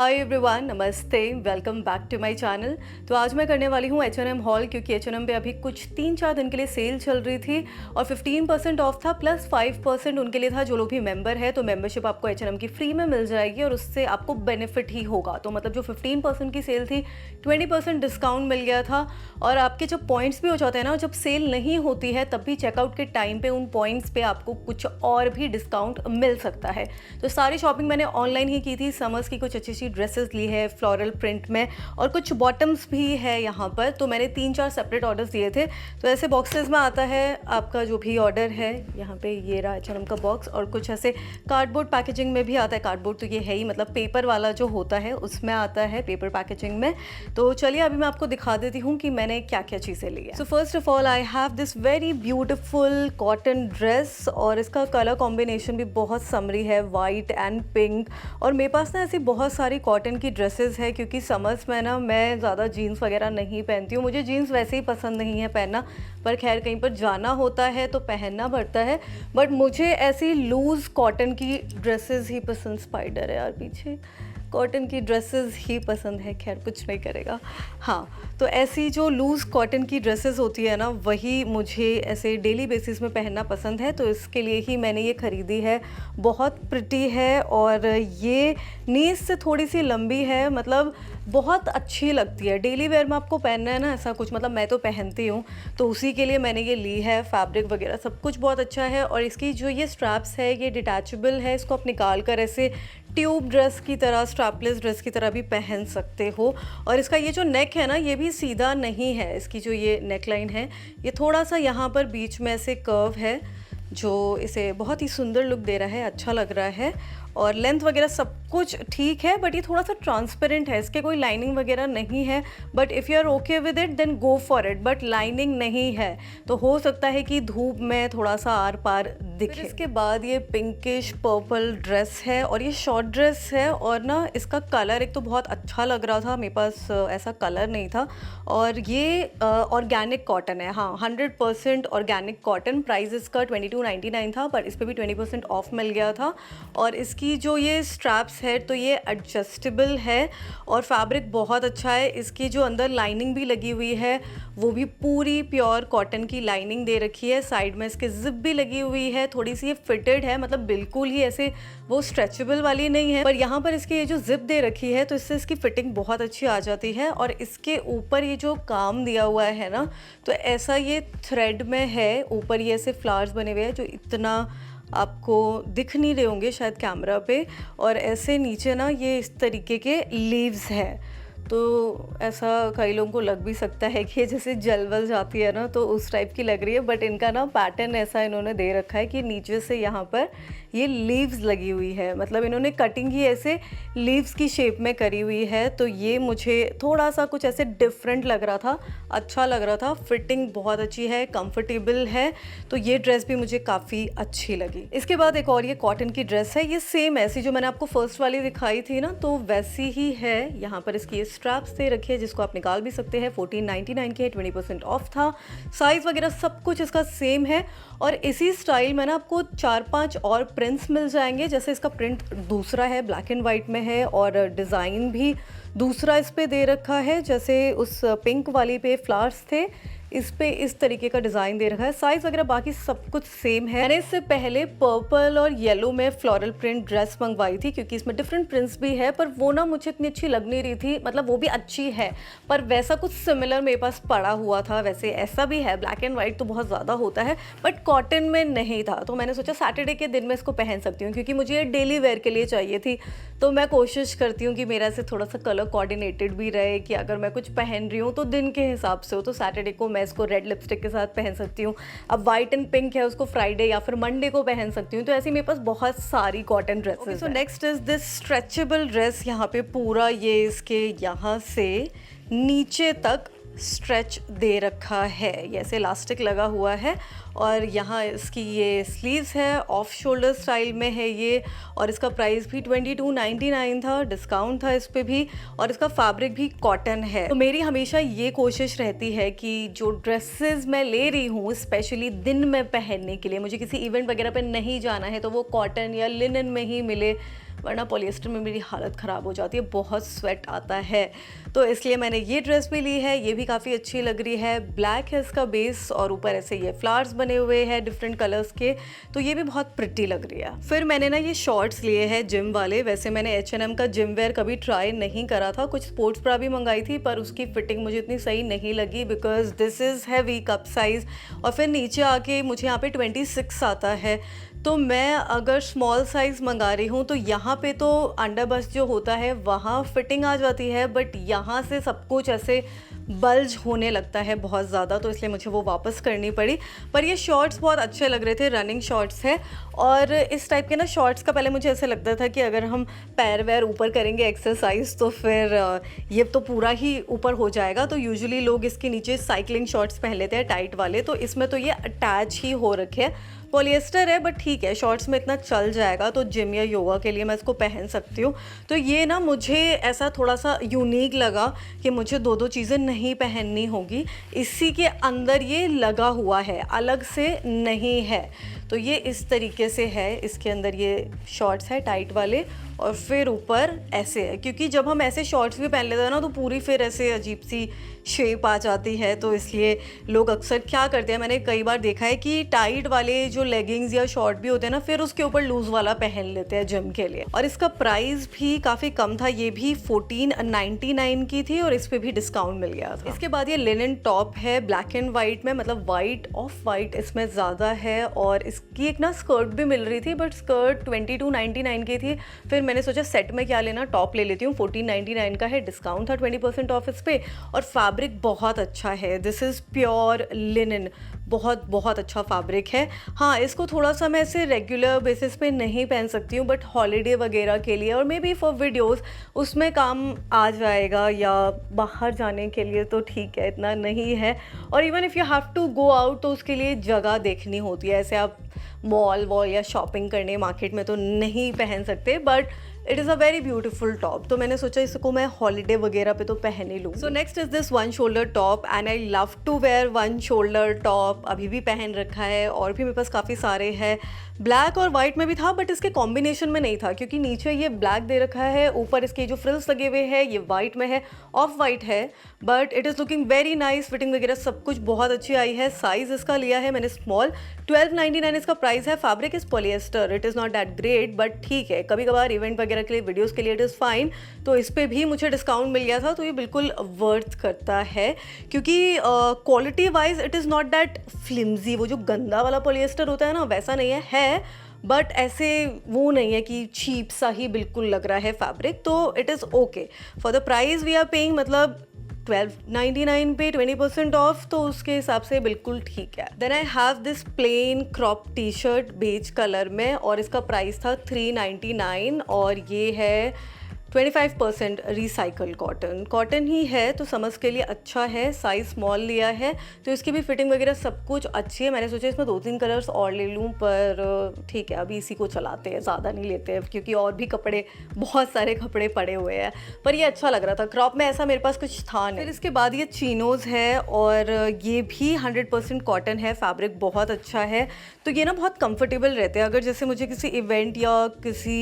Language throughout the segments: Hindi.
हाय एवरीवन, नमस्ते, welcome back to my channel. तो आज मैं करने वाली हूँ H&M हॉल, क्योंकि H&M पे अभी कुछ 3-4 दिन के लिए सेल चल रही थी और 15% ऑफ था प्लस 5% उनके लिए था जो लोग भी मेंबर है। तो मेंबरशिप आपको H&M की फ्री में मिल जाएगी और उससे आपको बेनिफिट ही होगा। तो मतलब जो 15% की सेल थी 20% डिस्काउंट मिल गया था। और आपके जब पॉइंट्स भी हो जाते हैं ना, जब सेल नहीं होती है तब भी चेकआउट के टाइम पे उन पॉइंट्स पे आपको कुछ और भी डिस्काउंट मिल सकता है। तो सारी शॉपिंग मैंने ऑनलाइन ही की थी। समर्स की कुछ अच्छी ड्रेसेस ली है फ्लोरल प्रिंट में और कुछ बॉटम्स भी है यहाँ पर। तो मैंने 3-4 सेपरेट ऑर्डर्स दिए थे। तो ऐसे बॉक्सेस में आता है आपका जो भी ऑर्डर है। यहाँ पे ये रहा H&M का बॉक्स और कुछ ऐसे कार्डबोर्ड पैकेजिंग में भी आता है। कार्डबोर्ड तो ये है ही, मतलब पेपर वाला जो होता है उसमें आता है, पेपर पैकेजिंग में। तो चलिए अभी मैं आपको दिखा देती हूँ कि मैंने क्या क्या चीज़ें ली है। So first of all I have this very beautiful cotton dress और इसका कलर कॉम्बिनेशन भी बहुत समरी है, वाइट एंड पिंक। और मेरे पास ना ऐसी बहुत सारी कॉटन की ड्रेसेस है, क्योंकि समर्स में ना मैं ज़्यादा जीन्स वगैरह नहीं पहनती हूँ। मुझे जीन्स वैसे ही पसंद नहीं है पहनना, पर खैर कहीं पर जाना होता है तो पहनना पड़ता है। बट मुझे ऐसी लूज़ कॉटन की ड्रेसेस ही पसंद। स्पाइडर है यार पीछे। कॉटन की ड्रेसेस ही पसंद है, खैर कुछ नहीं करेगा। हाँ, तो ऐसी जो लूज़ कॉटन की ड्रेसेस होती है ना, वही मुझे ऐसे डेली बेसिस में पहनना पसंद है। तो इसके लिए ही मैंने ये ख़रीदी है। बहुत प्रिटी है और ये नीज से थोड़ी सी लंबी है, मतलब बहुत अच्छी लगती है। डेली वेयर में आपको पहनना है ना ऐसा कुछ, मतलब मैं तो पहनती हूँ, तो उसी के लिए मैंने ये ली है। फैब्रिक वगैरह सब कुछ बहुत अच्छा है और इसकी जो ये स्ट्रैप्स है ये डिटैचेबल है। इसको आप निकाल कर ऐसे ट्यूब ड्रेस की तरह, स्ट्रैपलेस ड्रेस की तरह भी पहन सकते हो। और इसका ये जो नेक है ना, ये भी सीधा नहीं है। इसकी जो ये नेक लाइन है ये थोड़ा सा यहाँ पर बीच में से कर्व है, जो इसे बहुत ही सुंदर लुक दे रहा है, अच्छा लग रहा है। और लेंथ वगैरह सब कुछ ठीक है, बट ये थोड़ा सा ट्रांसपेरेंट है, इसके कोई लाइनिंग वगैरह नहीं है। But if you are okay with it then go for it. But lining नहीं है तो हो सकता है कि धूप में थोड़ा सा आर पार दिखे। इसके बाद ये पिंकिश पर्पल ड्रेस है और ये शॉर्ट ड्रेस है। और ना इसका कलर एक तो बहुत अच्छा लग रहा था, मेरे पास ऐसा कलर नहीं था। और ये ऑर्गेनिक कॉटन है, हाँ 100% ऑर्गेनिक कॉटन। प्राइस इसका 22.99 था, पर इस पर भी 20% ऑफ मिल गया था। और इसकी जो ये स्ट्रैप्स है तो ये एडजस्टेबल है और फैब्रिक बहुत अच्छा है। इसकी जो अंदर लाइनिंग भी लगी हुई है वो भी पूरी प्योर कॉटन की लाइनिंग दे रखी है। साइड में इसके जिप भी लगी हुई है, थोड़ी सी ये फिटेड है, मतलब बिल्कुल ही ऐसे वो स्ट्रेचेबल वाली नहीं है। पर यहाँ पर इसकी ये जो जिप दे रखी है तो इससे इसकी फिटिंग बहुत अच्छी आ जाती है। और इसके ऊपर ये जो काम दिया हुआ है ना, तो ऐसा ये थ्रेड में है। ऊपर ये ऐसे फ्लावर्स बने हुए हैं जो इतना आपको दिख नहीं रहे होंगे शायद कैमरा पे। और ऐसे नीचे ना ये इस तरीके के लीव्स है, तो ऐसा कई लोगों को लग भी सकता है कि जैसे जलवल जाती है ना, तो उस टाइप की लग रही है। बट इनका ना पैटर्न ऐसा इन्होंने दे रखा है कि नीचे से यहाँ पर ये लीव्स लगी हुई है, मतलब इन्होंने कटिंग ही ऐसे लीव्स की शेप में करी हुई है। तो ये मुझे थोड़ा सा कुछ ऐसे डिफरेंट लग रहा था, अच्छा लग रहा था। फिटिंग बहुत अच्छी है, कंफर्टेबल है, तो ये ड्रेस भी मुझे काफ़ी अच्छी लगी। इसके बाद एक और ये कॉटन की ड्रेस है, ये सेम ऐसी जो मैंने आपको फर्स्ट वाली दिखाई थी ना, तो वैसी ही है। यहाँ पर इसकी स्ट्रैप्स दे रखी है जिसको आप निकाल भी सकते हैं। 14.99 के 20% ऑफ था। साइज़ वगैरह सब कुछ इसका सेम है। और इसी स्टाइल में ना आपको 4-5 और प्रिंट्स मिल जाएंगे। जैसे इसका प्रिंट दूसरा है, ब्लैक एंड वाइट में है और डिज़ाइन भी दूसरा इस पे दे रखा है। जैसे उस पिंक वाली पे फ्लावर्स थे, इस पे इस तरीके का डिज़ाइन दे रखा है। साइज़ वगैरह बाकी सब कुछ सेम है। मैंने इससे पहले पर्पल और येलो में फ्लोरल प्रिंट ड्रेस मंगवाई थी, क्योंकि इसमें डिफरेंट प्रिंट्स भी है, पर वो ना मुझे इतनी अच्छी लग नहीं रही थी। मतलब वो भी अच्छी है, पर वैसा कुछ सिमिलर मेरे पास पड़ा हुआ था। वैसे ऐसा भी है, ब्लैक एंड वाइट तो बहुत ज़्यादा होता है, बट कॉटन में नहीं था। तो मैंने सोचा सैटरडे के दिन मैं इसको पहन सकती हूँ, क्योंकि मुझे ये डेली वेयर के लिए चाहिए थी। तो मैं कोशिश करती हूँ कि मेरा से थोड़ा सा कलर कोऑर्डिनेटेड भी रहे, कि अगर मैं कुछ पहन रही हूँ तो दिन के हिसाब से हो। तो सैटरडे को मैं इसको रेड लिपस्टिक के साथ पहन सकती हूँ। अब वाइट एंड पिंक है, उसको फ्राइडे या फिर मंडे को पहन सकती हूँ। तो ऐसी मेरे पास बहुत सारी cotton dresses. So next is this stretchable dress. यहाँ पे पूरा ये इसके यहाँ से नीचे तक स्ट्रेच दे रखा है, ये ऐसे इलास्टिक लगा हुआ है। और यहाँ इसकी ये स्लीव्स है, ऑफ शोल्डर स्टाइल में है ये। और इसका प्राइस भी 22.99 था, डिस्काउंट था इस पर भी। और इसका फैब्रिक भी कॉटन है। तो मेरी हमेशा ये कोशिश रहती है कि जो ड्रेसेस मैं ले रही हूँ स्पेशली दिन में पहनने के लिए, मुझे किसी इवेंट वगैरह पे नहीं जाना है, तो वो कॉटन या लिनन में ही मिले। वरना पॉलिएस्टर में मेरी हालत ख़राब हो जाती है, बहुत स्वेट आता है। तो इसलिए मैंने ये ड्रेस भी ली है, ये भी काफ़ी अच्छी लग रही है। ब्लैक है इसका बेस और ऊपर ऐसे ये फ्लावर्स बने हुए हैं डिफरेंट कलर्स के, तो ये भी बहुत प्रिटी लग रही है। फिर मैंने ना ये शॉर्ट्स लिए हैं जिम वाले। वैसे मैंने H&M का जिम वेयर कभी ट्राई नहीं करा था, कुछ स्पोर्ट्स ब्रा भी मंगाई थी पर उसकी फिटिंग मुझे इतनी सही नहीं लगी because this is heavy cup size और फिर नीचे आके मुझे यहाँ पे 26 आता है। तो मैं अगर स्मॉल साइज़ मंगा रही हूँ तो यहाँ पे तो अंडर बस्ट जो होता है वहाँ फिटिंग आ जाती है, बट यहाँ से सब कुछ ऐसे बल्ज होने लगता है बहुत ज़्यादा, तो इसलिए मुझे वो वापस करनी पड़ी। पर ये शॉर्ट्स बहुत अच्छे लग रहे थे, रनिंग शॉर्ट्स है। और इस टाइप के ना शॉर्ट्स का पहले मुझे ऐसे लगता था कि अगर हम पैर वैर ऊपर करेंगे एक्सरसाइज तो फिर ये तो पूरा ही ऊपर हो जाएगा। तो यूजुअली लोग इसके नीचे साइकिलिंग शॉर्ट्स पहन लेते हैं टाइट वाले, तो इसमें तो ये अटैच ही हो रखे हैं। पॉलिएस्टर है बट ठीक है, शॉर्ट्स में इतना चल जाएगा, तो जिम या योगा के लिए मैं इसको पहन सकती हूँ। तो ये ना मुझे ऐसा थोड़ा सा यूनिक लगा कि मुझे दो दो चीज़ें नहीं पहननी होगी, इसी के अंदर ये लगा हुआ है, अलग से नहीं है। तो ये इस तरीके से है, इसके अंदर ये शॉर्ट्स है टाइट वाले और फिर ऊपर ऐसे है, क्योंकि जब हम ऐसे शॉर्ट्स भी पहन लेते हैं ना तो पूरी फिर ऐसे अजीब सी शेप आ जाती है। तो इसलिए लोग अक्सर क्या करते हैं, मैंने कई बार देखा है कि टाइट वाले जो लेगिंग्स या शॉर्ट भी होते हैं ना, फिर उसके ऊपर लूज़ वाला पहन लेते हैं जिम के लिए। और इसका प्राइस भी काफ़ी कम था, ये भी 1499 की थी और इस पर भी डिस्काउंट मिल गया था। इसके बाद ये लिनन टॉप है ब्लैक एंड वाइट में, मतलब वाइट ऑफ वाइट इसमें ज़्यादा है। और इसकी एक ना स्कर्ट भी मिल रही थी, बट स्कर्ट 2299 की थी। फिर मैंने सोचा सेट में क्या लेना, टॉप ले लेती हूँ, 1499 का है, डिस्काउंट था 20% ऑफ इस पे। और फैब्रिक बहुत अच्छा है, दिस इज़ प्योर लिनन, बहुत बहुत अच्छा फैब्रिक है। हाँ, इसको थोड़ा सा मैं ऐसे रेगुलर बेसिस पे नहीं पहन सकती हूँ, बट हॉलीडे वगैरह के लिए और मे बी फॉर वीडियोस उसमें काम आ जाएगा, या बाहर जाने के लिए तो ठीक है, इतना नहीं है। और even if you have to go out तो उसके लिए जगह देखनी होती है, ऐसे आप मॉल वॉल या शॉपिंग करने मार्केट में तो नहीं पहन सकते, but it is a very beautiful top. तो मैंने सोचा इसको मैं हॉलीडे वगैरह पे तो पहन ही लूँ। So next is this one shoulder top and I love to wear one shoulder top, अभी भी पहन रखा है और भी मेरे पास काफ़ी सारे हैं। ब्लैक और वाइट में भी था बट इसके कॉम्बिनेशन में नहीं था, क्योंकि नीचे ये ब्लैक दे रखा है, ऊपर इसके जो फ्रिल्स लगे हुए हैं ये वाइट में है, ऑफ वाइट है, but it is looking very nice. Fitting वगैरह सब कुछ बहुत अच्छी आई है। साइज़ इसका लिया है मैंने स्मॉल, 1299 इसका प्राइस है। Fabric is polyester, it is not that great but ठीक है, कभी कभार इवेंट वगैरह के लिए, वीडियोज़ के लिए इट इज़ फाइन। तो इस पर भी मुझे डिस्काउंट मिल गया था, तो ये बिल्कुल वर्थ करता है, क्योंकि quality wise it is not that flimsy, वो जो गंदा वाला पॉलिएस्टर होता है ना वैसा नहीं है, बट ऐसे वो नहीं है कि चीप सा ही बिल्कुल लग रहा है फैब्रिक। तो it is okay for the price we are paying, मतलब 1299 पे 20% ऑफ, तो उसके हिसाब से बिल्कुल ठीक है। Then I have this plain crop T shirt beige colour में और इसका प्राइस था 399 और ये है 25% रिसाइकल कॉटन ही है, तो समझ के लिए अच्छा है। साइज स्मॉल लिया है तो इसकी भी फिटिंग वगैरह सब कुछ अच्छी है। मैंने सोचा इसमें 2-3 कलर्स और ले लूँ, पर ठीक है अभी इसी को चलाते हैं, ज़्यादा नहीं लेते हैं, क्योंकि और भी कपड़े, बहुत सारे कपड़े पड़े हुए हैं। पर ये अच्छा लग रहा था, क्रॉप में ऐसा मेरे पास कुछ था नहीं। फिर इसके बाद ये चीनोज़ है और ये भी 100% कॉटन है, फैब्रिक बहुत अच्छा है। तो ये ना बहुत कंफर्टेबल रहते हैं, अगर जैसे मुझे किसी इवेंट या किसी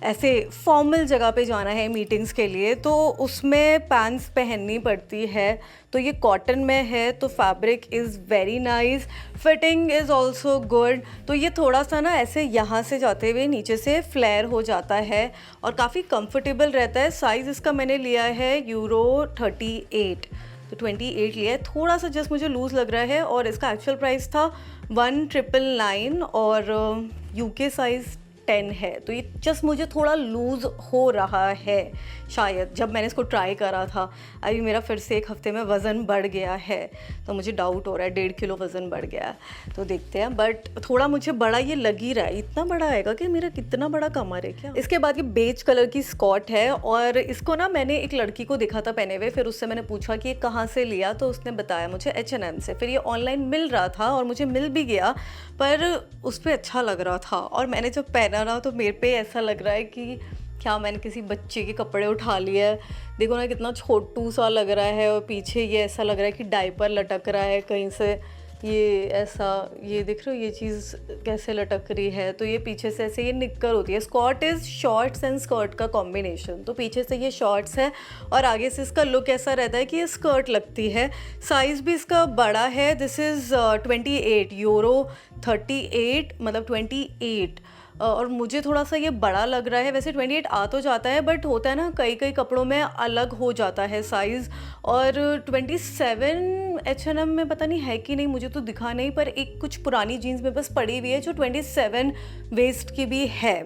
ऐसे फॉर्मल जगह पे जाना है मीटिंग्स के लिए, तो उसमें पैंट्स पहननी पड़ती है। तो ये कॉटन में है, तो fabric is very nice, fitting is also good. तो ये थोड़ा सा ना ऐसे यहाँ से जाते हुए नीचे से फ्लेयर हो जाता है और काफ़ी कंफर्टेबल रहता है। साइज़ इसका मैंने लिया है यूरो 38, तो 28 लिया है, थोड़ा सा जस्ट मुझे लूज़ लग रहा है। और इसका एक्चुअल प्राइस था 1999 और यूके साइज़ 10 है, तो ये जस्ट मुझे थोड़ा लूज़ हो रहा है शायद, जब मैंने इसको ट्राई करा था। अभी मेरा फिर से 1 हफ्ते में वज़न बढ़ गया है, तो मुझे डाउट हो रहा है 1.5 किलो वज़न बढ़ गया है, तो देखते हैं। बट थोड़ा मुझे बड़ा ये लग ही रहा है, इतना बड़ा आएगा कि मेरा कितना बड़ा कमर है क्या। इसके बाद ये बेज कलर की स्कर्ट है और इसको ना मैंने एक लड़की को देखा था पहने हुए, फिर उससे मैंने पूछा कि ये कहाँ से लिया, तो उसने बताया मुझे H&M से। फिर ये ऑनलाइन मिल रहा था और मुझे मिल भी गया, पर उस पर अच्छा लग रहा था और मैंने जब पहना ना तो मेरे पे ऐसा लग रहा है कि क्या मैंने किसी बच्चे के कपड़े उठा लिए है। देखो ना कितना छोटू सा लग रहा है और पीछे ये ऐसा लग रहा है कि डायपर लटक रहा है कहीं से, ये ऐसा, ये देख रहे हो ये चीज़ कैसे लटक रही है, तो ये पीछे से ऐसे ये निक्कर होती है। Skirt is shorts and skirt का कॉम्बिनेशन, तो पीछे से ये शॉर्ट्स है और आगे से इसका लुक ऐसा रहता है कि ये स्कर्ट लगती है। साइज़ भी इसका बड़ा है, दिस इज़ 28 यूरो 38 मतलब 28। और मुझे थोड़ा सा ये बड़ा लग रहा है। वैसे 28 आ तो जाता है, बट होता है ना कई कई कपड़ों में अलग हो जाता है साइज़। और 27 H&M में पता नहीं है कि नहीं, मुझे तो दिखा नहीं, पर एक कुछ पुरानी जीन्स में बस पड़ी हुई है जो 27 वेस्ट की भी है।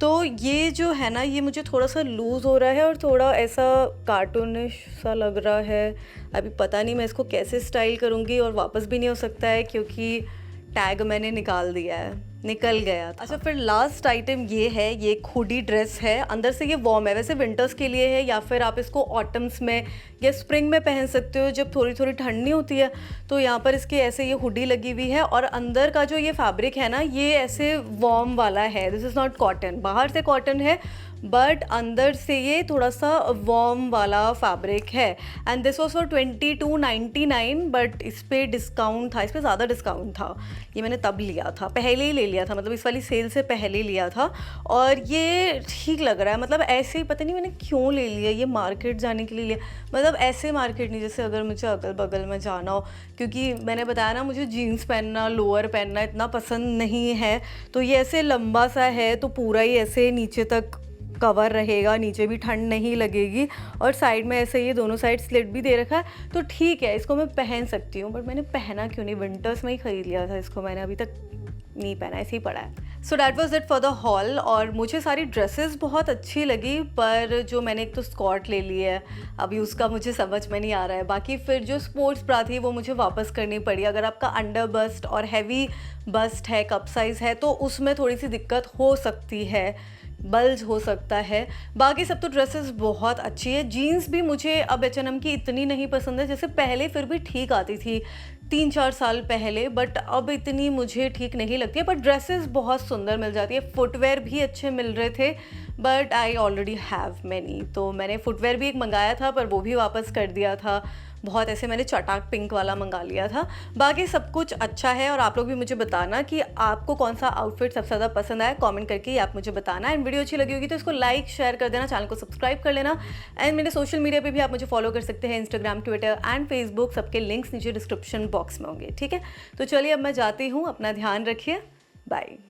तो ये जो है ना, ये मुझे थोड़ा सा लूज़ हो रहा है और थोड़ा ऐसा कार्टूनिश सा लग रहा है। अभी पता नहीं मैं इसको कैसे स्टाइल करूँगी, और वापस भी नहीं हो सकता है क्योंकि टैग मैंने निकाल दिया है, निकल गया था। अच्छा, फिर लास्ट आइटम ये है, ये एक हुडी ड्रेस है। अंदर से ये वार्म है, वैसे विंटर्स के लिए है, या फिर आप इसको ऑटम्स में या स्प्रिंग में पहन सकते हो जब थोड़ी थोड़ी ठंड नहीं होती है। तो यहाँ पर इसके ऐसे ये हुडी लगी हुई है, और अंदर का जो ये फैब्रिक है ना, ये ऐसे वार्म वाला है। दिस इज़ नॉट कॉटन, बाहर से कॉटन है बट अंदर से ये थोड़ा सा वार्म वाला फैब्रिक है। And this was for 22.99, but इस पर डिस्काउंट था, इस पर ज़्यादा डिस्काउंट था। ये मैंने तब लिया था, पहले ही ले लिया था, मतलब इस वाली सेल से पहले ही लिया था। और ये ठीक लग रहा है, मतलब ऐसे ही पता नहीं मैंने क्यों ले लिया, ये मार्केट जाने के लिए लिया। मतलब ऐसे मार्केट नहीं जैसे अगर मुझे अगल बगल में जाना हो, क्योंकि मैंने बताया ना मुझे जीन्स पहनना, लोअर पहनना इतना पसंद नहीं है। तो ये ऐसे लंबा सा है, तो पूरा ही ऐसे नीचे तक कवर रहेगा, नीचे भी ठंड नहीं लगेगी, और साइड में ऐसे ये दोनों साइड स्लिट भी दे रखा है। तो ठीक है, इसको मैं पहन सकती हूँ, बट मैंने पहना क्यों नहीं, विंटर्स में ही ख़रीद लिया था इसको, मैंने अभी तक नहीं पहना, ऐसे ही पड़ा है। So that was it for the hall. और मुझे सारी ड्रेसेस बहुत अच्छी लगी, पर जो मैंने एक तो स्कर्ट ले ली है, अभी उसका मुझे समझ में नहीं आ रहा है। बाकी फिर जो स्पोर्ट्स ब्रा थी वो मुझे वापस करनी पड़ी। अगर आपका अंडर बस्ट और हैवी बस्ट है, कप साइज़ है, तो उसमें थोड़ी सी दिक्कत हो सकती है, बल्ज हो सकता है। बाकी सब तो ड्रेसेस बहुत अच्छी है। जीन्स भी मुझे अब H&M की इतनी नहीं पसंद है, जैसे पहले फिर भी ठीक आती थी 3-4 साल पहले, बट अब इतनी मुझे ठीक नहीं लगती है। पर ड्रेसेस बहुत सुंदर मिल जाती है, फुटवेयर भी अच्छे मिल रहे थे, but I already have many. तो मैंने फुटवेयर भी एक मंगाया था, पर वो भी वापस कर दिया था। बहुत ऐसे मैंने चटाक पिंक वाला मंगा लिया था। बाकी सब कुछ अच्छा है, और आप लोग भी मुझे बताना कि आपको कौन सा आउटफिट सबसे ज़्यादा पसंद आया, कमेंट करके ही आप मुझे बताना। एंड वीडियो अच्छी लगी होगी तो इसको लाइक शेयर कर देना, चैनल को सब्सक्राइब कर लेना। एंड मेरे सोशल मीडिया पे भी आप मुझे फॉलो कर सकते हैं, इंस्टाग्राम, ट्विटर एंड फेसबुक, सबके लिंक्स नीचे डिस्क्रिप्शन बॉक्स में होंगे। ठीक है, तो चलिए अब मैं जाती हूँ, अपना ध्यान रखिए, बाय।